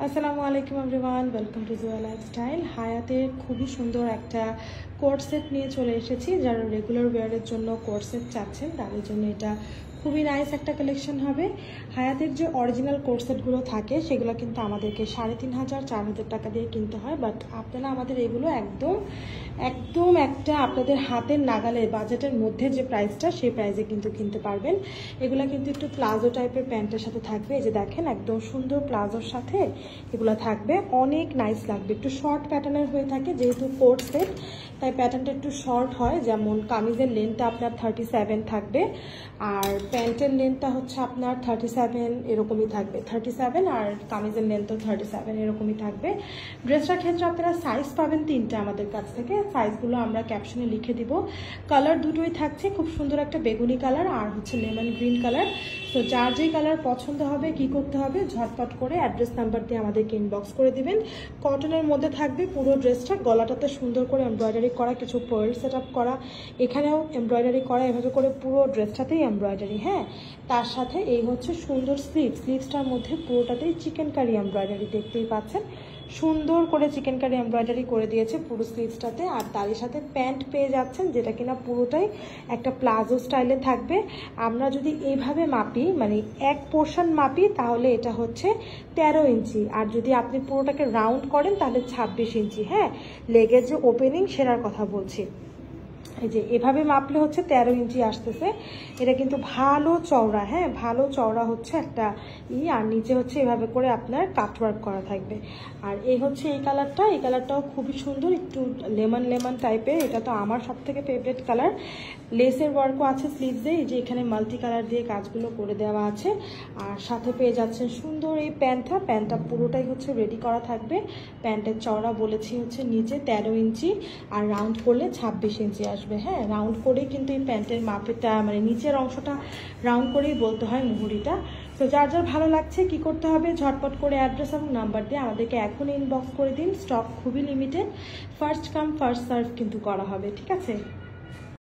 আসসালামু আলাইকুম everyone, welcome to জুয়া লাইফস্টাইল। হায়াতের খুবই সুন্দর একটা কোট সেট নিয়ে চলে এসেছি। যারা রেগুলার ওয়্যারের জন্য কোট সেট চাচ্ছেন তাদের জন্য এটা খুবই নাইস একটা কালেকশন হবে। হায়াতের যে অরিজিনাল কোট সেটগুলো থাকে সেগুলো কিন্তু আমাদেরকে 3500-4000 টাকা দিয়ে কিনতে হয়, বাট আপনারা আমাদের এগুলো একদম একদম একটা আপনাদের হাতের নাগালে বাজেটের মধ্যে যে প্রাইসটা সেই প্রাইসে কিন্তু কিনতে পারবেন। এগুলো কিন্তু একটু প্লাজো টাইপের প্যান্টের সাথে থাকবে। এই যে দেখেন একদম সুন্দর প্লাজোর সাথে এগুলো থাকবে, অনেক নাইস লাগবে। একটু শর্ট প্যাটার্নের হয়ে থাকে যেহেতু কোট সেট, তাই প্যাটার্নটা একটু শর্ট হয়। যেমন কামিজের লেন্থটা আপনার 37 থাকবে আর প্যান্টের লেন্থটা হচ্ছে আপনার 37 এরকমই থাকবে, 37 আর কামিজের লেন্থও 37 এরকমই থাকবে। ড্রেসটার ক্ষেত্রে আপনারা সাইজ পাবেন 3টে আমাদের কাছ থেকে। সাইজগুলো আমরা ক্যাপশনে লিখে দিব। কালার দুটোই থাকছে, খুব সুন্দর একটা বেগুনি কালার আর হচ্ছে লেমন গ্রিন কালার। তো যার যেই কালার পছন্দ হবে কি করতে হবে, ঝটপট করে অ্যাড্রেস নাম্বার দিয়ে আমাদেরকে ইনবক্স করে দিবেন। কটনের মধ্যে থাকবে পুরো ড্রেসটা, গলাটাতে সুন্দর করে এমব্রয়ডারি করা, কিছু পার্ল সেট আপ করা, এখানেও এমব্রয়ডারি করা, এভাবে করে পুরো ড্রেসটাতেই এমব্রয়ডারি। হ্যাঁ, তার সাথে এই হচ্ছে সুন্দর স্লিভসটার মধ্যে পুরোটাতেই চিকেন কারি এমব্রয়ডারি, দেখতেই পাচ্ছেন সুন্দর করে চিকেন কারি এমব্রয়ডারি করে দিয়েছে পুরো স্লিভসটাতে। আর তারই সাথে প্যান্ট পেয়ে যাচ্ছেন যেটা কিনা পুরোটাই একটা প্লাজো স্টাইলে থাকবে। আমরা যদি এইভাবে মাপি, মানে এক পোর্শন মাপি, তাহলে এটা হচ্ছে 13 ইঞ্চি, আর যদি আপনি পুরোটাকে রাউন্ড করেন তাহলে 26 ইঞ্চি। হ্যাঁ, লেগের যে ওপেনিং সেটার কথা বলছি। এই যে এভাবে মাপলে হচ্ছে 13 ইঞ্চি আসতেছে। এটা কিন্তু ভালো চওড়া, হ্যাঁ ভালো চওড়া হচ্ছে একটা আর নিচে হচ্ছে এভাবে করে আপনার কাটওয়ার্ক করা থাকবে। আর এই হচ্ছে এই কালারটাও খুবই সুন্দর, একটু লেমন টাইপের। এটা তো আমার সব থেকে ফেভারিট কালার। লেসের ওয়ার্কও আছে স্লিভসে, এই যে এখানে মাল্টি কালার দিয়ে কাজগুলো করে দেওয়া আছে। আর সাথে পেয়ে যাচ্ছেন সুন্দর এই প্যান্টটা পুরোটাই হচ্ছে রেডি করা থাকবে। প্যান্টের চওড়া বলেছি হচ্ছে নিচে 13 ইঞ্চি আর রাউন্ড করলে 26 ইঞ্চি আসবে। হ্যাঁ, রাউন্ড করেই কিন্তু এই প্যান্টের মাপেটা, মানে নিচের অংশটা রাউন্ড করেই বলতে হয় মুহুরিটা। তো যার যার ভালো লাগছে কি করতে হবে, ঝটপট করে অ্যাড্রেস এবং নাম্বার দিয়ে আমাদেরকে এখন ইনবক্স করে দিন। স্টক খুবই limited, first come first serve কিন্তু করা হবে, ঠিক আছে।